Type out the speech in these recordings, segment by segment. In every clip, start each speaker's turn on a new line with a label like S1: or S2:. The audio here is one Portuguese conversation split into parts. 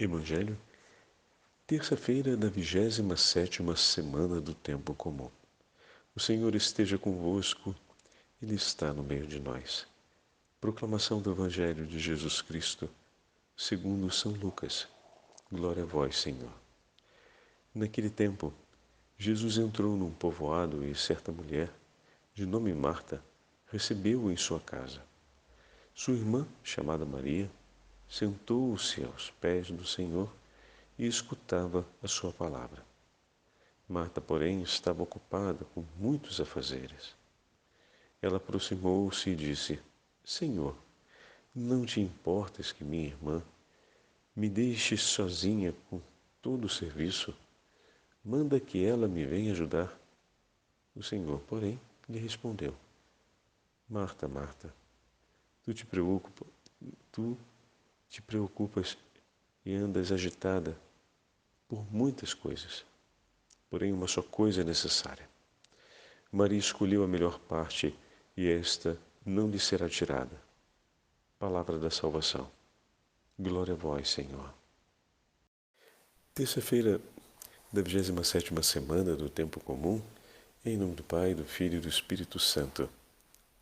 S1: Evangelho, terça-feira da 27ª semana do Tempo Comum. O Senhor esteja convosco, Ele está no meio de nós. Proclamação do Evangelho de Jesus Cristo, segundo São Lucas. Glória a vós, Senhor. Naquele tempo, Jesus entrou num povoado e certa mulher, de nome Marta, recebeu-o em sua casa. Sua irmã, chamada Maria, sentou-se aos pés do Senhor e escutava a sua palavra. Marta, porém, estava ocupada com muitos afazeres. Ela aproximou-se e disse: Senhor, não te importas que minha irmã me deixe sozinha com todo o serviço? Manda que ela me venha ajudar. O Senhor, porém, lhe respondeu: Marta, Marta, tu te preocupas e andas agitada por muitas coisas. Porém, uma só coisa é necessária. Maria escolheu a melhor parte e esta não lhe será tirada. Palavra da salvação. Glória a vós, Senhor. Terça-feira da 27ª semana do Tempo Comum, em nome do Pai, do Filho e do Espírito Santo.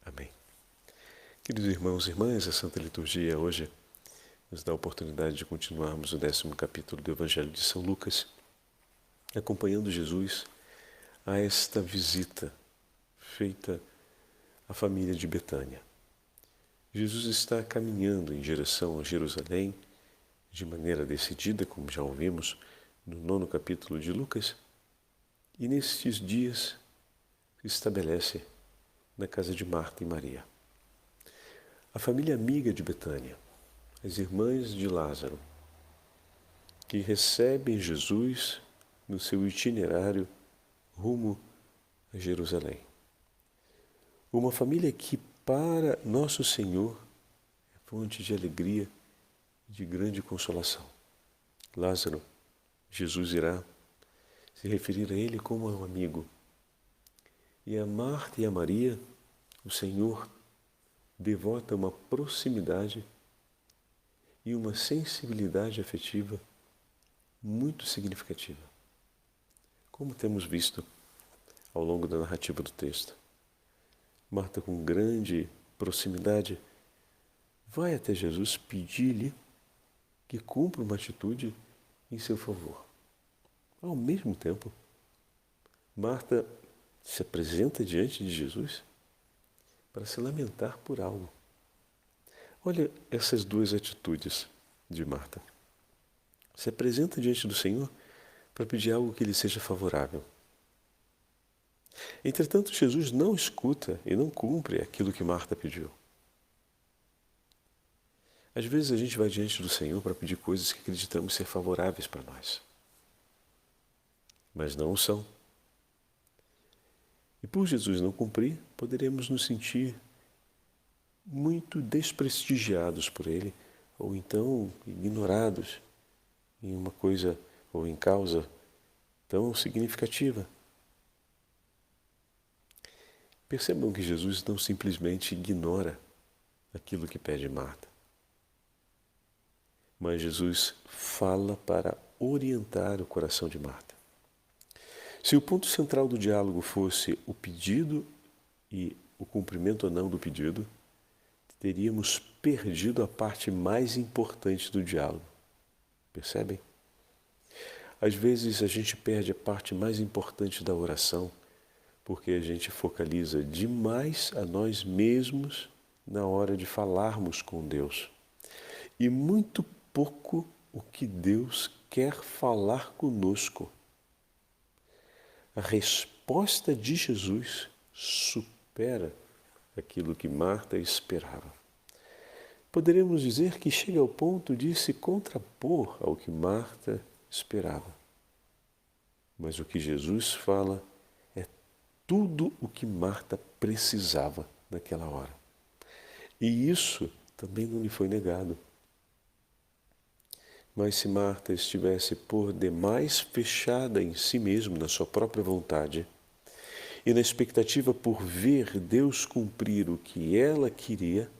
S1: Amém. Queridos irmãos e irmãs, a Santa Liturgia hoje nos dá a oportunidade de continuarmos o 10º capítulo do Evangelho de São Lucas, acompanhando Jesus a esta visita feita à família de Betânia. Jesus está caminhando em direção a Jerusalém de maneira decidida, como já ouvimos no 9º capítulo de Lucas, e nestes dias se estabelece na casa de Marta e Maria. A família amiga de Betânia, as irmãs de Lázaro, que recebem Jesus no seu itinerário rumo a Jerusalém. Uma família que, para Nosso Senhor, é fonte de alegria e de grande consolação. Lázaro, Jesus irá se referir a ele como a um amigo. E a Marta e a Maria, o Senhor devota uma proximidade e uma sensibilidade afetiva muito significativa. Como temos visto ao longo da narrativa do texto, Marta, com grande proximidade, vai até Jesus pedir-lhe que cumpra uma atitude em seu favor. Ao mesmo tempo, Marta se apresenta diante de Jesus para se lamentar por algo. Olha essas duas atitudes de Marta. Se apresenta diante do Senhor para pedir algo que lhe seja favorável. Entretanto, Jesus não escuta e não cumpre aquilo que Marta pediu. Às vezes a gente vai diante do Senhor para pedir coisas que acreditamos ser favoráveis para nós, mas não o são. E por Jesus não cumprir, poderemos nos sentir muito desprestigiados por Ele, ou então ignorados em uma coisa ou em causa tão significativa. Percebam que Jesus não simplesmente ignora aquilo que pede Marta, mas Jesus fala para orientar o coração de Marta. Se o ponto central do diálogo fosse o pedido e o cumprimento ou não do pedido, teríamos perdido a parte mais importante do diálogo. Percebem? Às vezes a gente perde a parte mais importante da oração porque a gente focaliza demais a nós mesmos na hora de falarmos com Deus e muito pouco o que Deus quer falar conosco. A resposta de Jesus supera aquilo que Marta esperava. Poderemos dizer que chega ao ponto de se contrapor ao que Marta esperava. Mas o que Jesus fala é tudo o que Marta precisava naquela hora. E isso também não lhe foi negado. Mas se Marta estivesse por demais fechada em si mesma, na sua própria vontade, e na expectativa por ver Deus cumprir o que ela queria,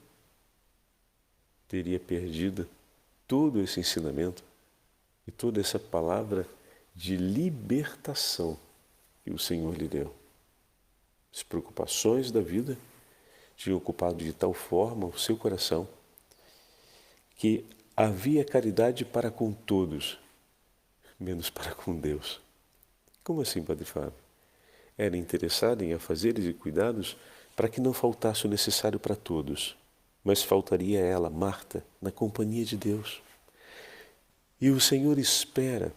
S1: teria perdido todo esse ensinamento e toda essa palavra de libertação que o Senhor lhe deu. As preocupações da vida tinham ocupado de tal forma o seu coração que havia caridade para com todos, menos para com Deus. Como assim, Padre Fábio? Era interessado em afazeres e cuidados para que não faltasse o necessário para todos, mas faltaria ela, Marta, na companhia de Deus. E o Senhor espera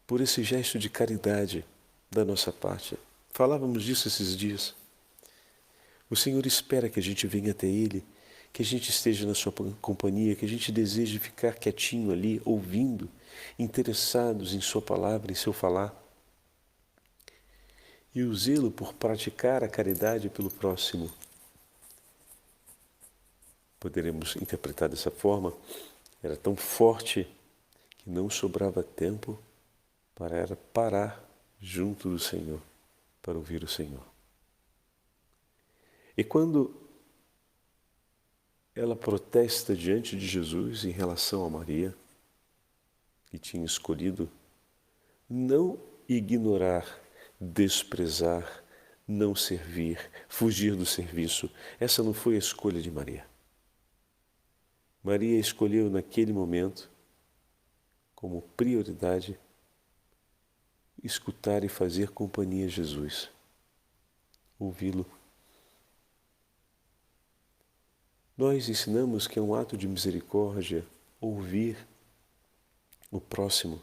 S1: por esse gesto de caridade da nossa parte. Falávamos disso esses dias. O Senhor espera que a gente venha até Ele, que a gente esteja na sua companhia, que a gente deseje ficar quietinho ali, ouvindo, interessados em sua palavra, em seu falar. E o zelo por praticar a caridade pelo próximo. Poderemos interpretar dessa forma, era tão forte que não sobrava tempo para parar junto do Senhor, para ouvir o Senhor. E quando ela protesta diante de Jesus em relação a Maria, que tinha escolhido não ignorar, desprezar, não servir, fugir do serviço, essa não foi a escolha de Maria. Maria escolheu naquele momento, como prioridade, escutar e fazer companhia a Jesus, ouvi-lo. Nós ensinamos que é um ato de misericórdia ouvir o próximo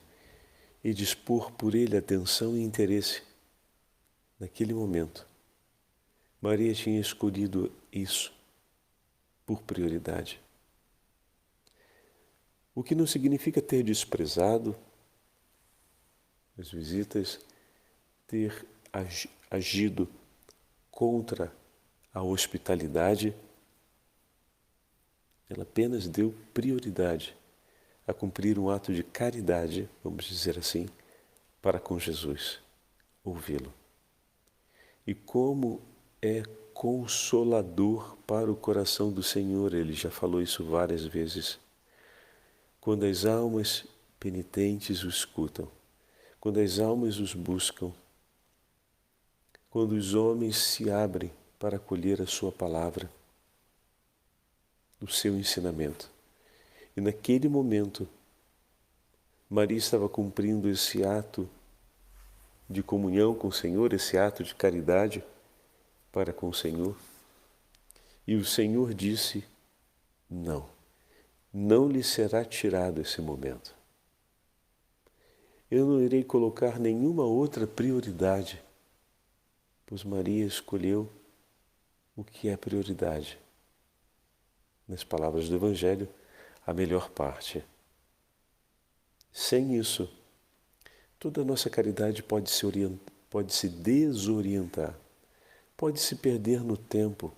S1: e dispor por ele atenção e interesse naquele momento. Maria tinha escolhido isso por prioridade. O que não significa ter desprezado as visitas, ter agido contra a hospitalidade. Ela apenas deu prioridade a cumprir um ato de caridade, vamos dizer assim, para com Jesus, ouvi-lo. E como é consolador para o coração do Senhor, ele já falou isso várias vezes, quando as almas penitentes o escutam, quando as almas os buscam, quando os homens se abrem para acolher a sua palavra, o seu ensinamento. E naquele momento, Maria estava cumprindo esse ato de comunhão com o Senhor, esse ato de caridade para com o Senhor. E o Senhor disse, não lhe será tirado esse momento. Eu não irei colocar nenhuma outra prioridade, pois Maria escolheu o que é prioridade. Nas palavras do Evangelho, a melhor parte. Sem isso, toda a nossa caridade pode se desorientar, pode se perder no tempo,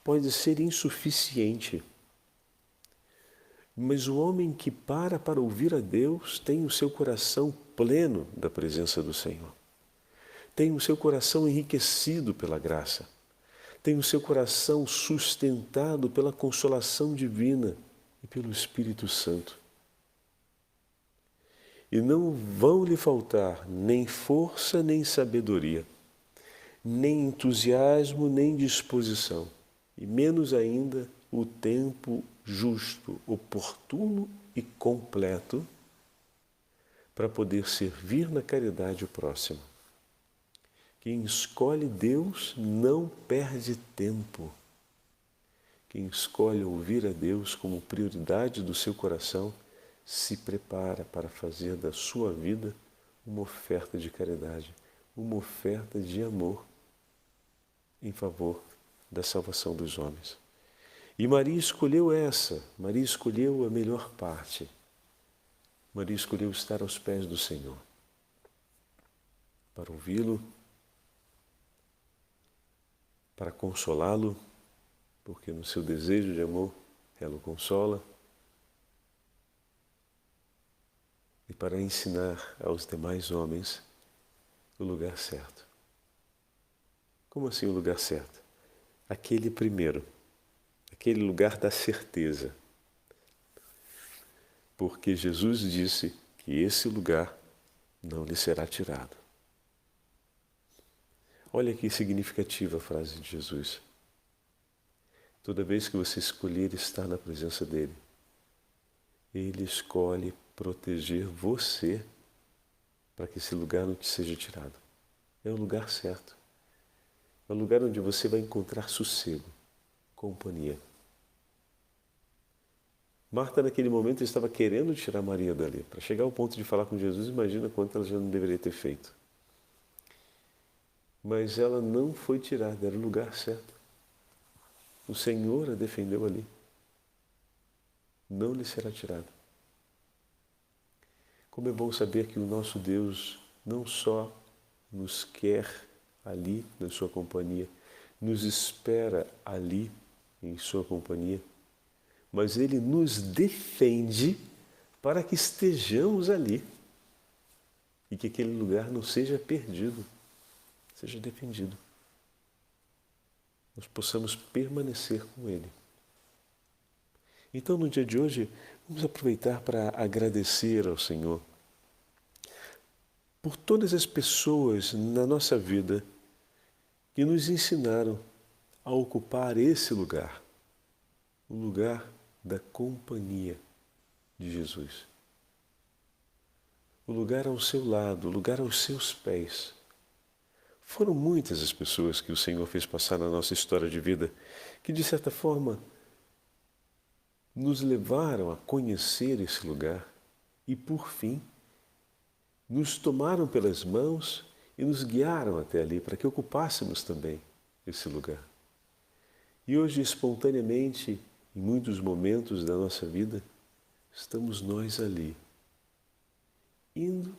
S1: pode ser insuficiente. Mas o homem que para ouvir a Deus tem o seu coração pleno da presença do Senhor. Tem o seu coração enriquecido pela graça. Tem o seu coração sustentado pela consolação divina e pelo Espírito Santo. E não vão lhe faltar nem força, nem sabedoria, nem entusiasmo, nem disposição, e menos ainda o tempo justo, oportuno e completo para poder servir na caridade o próximo. Quem escolhe Deus não perde tempo. Quem escolhe ouvir a Deus como prioridade do seu coração, se prepara para fazer da sua vida uma oferta de caridade, uma oferta de amor em favor da salvação dos homens. E Maria escolheu Maria escolheu a melhor parte. Maria escolheu estar aos pés do Senhor, para ouvi-lo, para consolá-lo, porque no seu desejo de amor ela o consola, e para ensinar aos demais homens o lugar certo. Como assim o lugar certo? Aquele primeiro, aquele lugar da certeza. Porque Jesus disse que esse lugar não lhe será tirado. Olha que significativa a frase de Jesus. Toda vez que você escolher estar na presença dele, ele escolhe proteger você para que esse lugar não te seja tirado. É o lugar certo. É o lugar onde você vai encontrar sossego, companhia. Marta, naquele momento, estava querendo tirar Maria dali. Para chegar ao ponto de falar com Jesus, imagina quanto ela já não deveria ter feito. Mas ela não foi tirada, era o lugar certo. O Senhor a defendeu ali. Não lhe será tirado. Como é bom saber que o nosso Deus não só nos quer ali na sua companhia, nos espera ali em sua companhia, mas Ele nos defende para que estejamos ali e que aquele lugar não seja perdido, seja defendido. Nós possamos permanecer com Ele. Então, no dia de hoje, vamos aproveitar para agradecer ao Senhor por todas as pessoas na nossa vida que nos ensinaram a ocupar esse lugar, o lugar da companhia de Jesus. O lugar ao seu lado, o lugar aos seus pés. Foram muitas as pessoas que o Senhor fez passar na nossa história de vida que, de certa forma, nos levaram a conhecer esse lugar e, por fim, nos tomaram pelas mãos e nos guiaram até ali para que ocupássemos também esse lugar. E hoje, espontaneamente, em muitos momentos da nossa vida, estamos nós ali, indo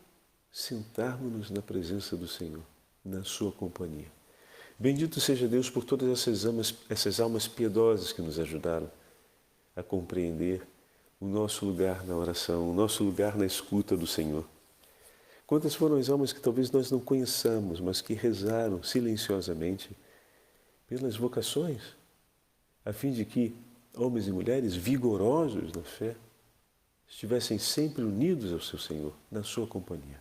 S1: sentarmos-nos na presença do Senhor, na sua companhia. Bendito seja Deus por todas essas almas piedosas que nos ajudaram a compreender o nosso lugar na oração, o nosso lugar na escuta do Senhor. Quantas foram as almas que talvez nós não conheçamos, mas que rezaram silenciosamente pelas vocações, a fim de que homens e mulheres vigorosos na fé estivessem sempre unidos ao seu Senhor, na sua companhia.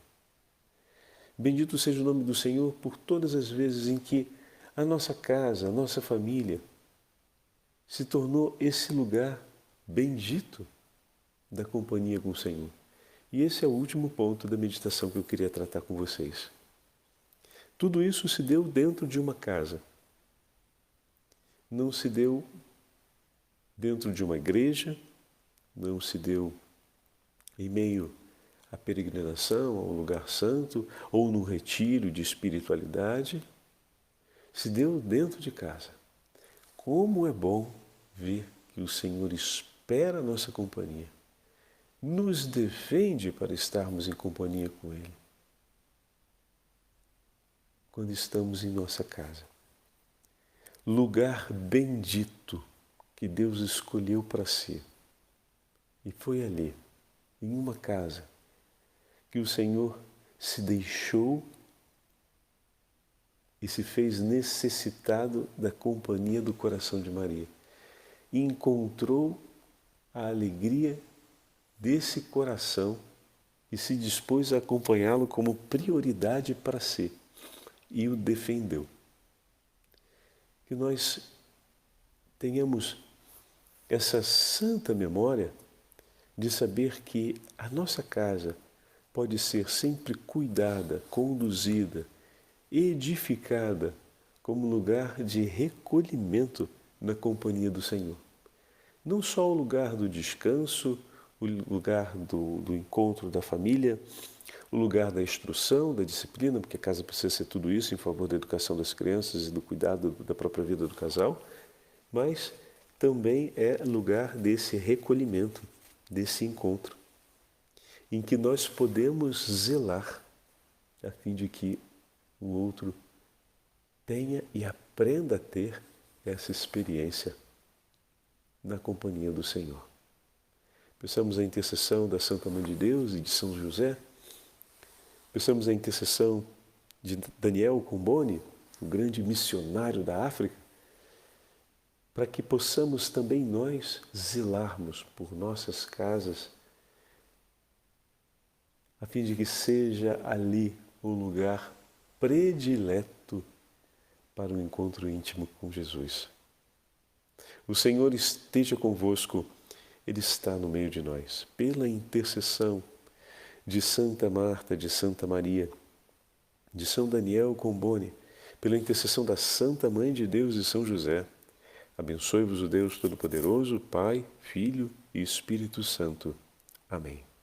S1: Bendito seja o nome do Senhor por todas as vezes em que a nossa casa, a nossa família se tornou esse lugar bendito da companhia com o Senhor. E esse é o último ponto da meditação que eu queria tratar com vocês. Tudo isso se deu dentro de uma casa. Não se deu dentro de uma igreja, não se deu em meio à peregrinação, ao lugar santo, ou num retiro de espiritualidade. Se deu dentro de casa. Como é bom ver que o Senhor espera a nossa companhia, nos defende para estarmos em companhia com Ele, quando estamos em nossa casa. Lugar bendito que Deus escolheu para si. E foi ali, em uma casa, que o Senhor se deixou e se fez necessitado da companhia do coração de Maria. E encontrou a alegria desse coração e se dispôs a acompanhá-lo como prioridade para si. E o defendeu. Que nós tenhamos essa santa memória de saber que a nossa casa pode ser sempre cuidada, conduzida, edificada como lugar de recolhimento na companhia do Senhor. Não só o lugar do descanso, o lugar do encontro da família, o lugar da instrução, da disciplina, porque a casa precisa ser tudo isso em favor da educação das crianças e do cuidado da própria vida do casal, mas também é lugar desse recolhimento, desse encontro, em que nós podemos zelar a fim de que o outro tenha e aprenda a ter essa experiência na companhia do Senhor. Peçamos a intercessão da Santa Mãe de Deus e de São José. Peçamos a intercessão de Daniel Comboni, o grande missionário da África, para que possamos também nós zelarmos por nossas casas, a fim de que seja ali o lugar predileto para o encontro íntimo com Jesus. O Senhor esteja convosco, Ele está no meio de nós. Pela intercessão de Santa Marta, de Santa Maria, de São Daniel Combone, pela intercessão da Santa Mãe de Deus e São José, abençoe-vos o Deus Todo-Poderoso, Pai, Filho e Espírito Santo. Amém.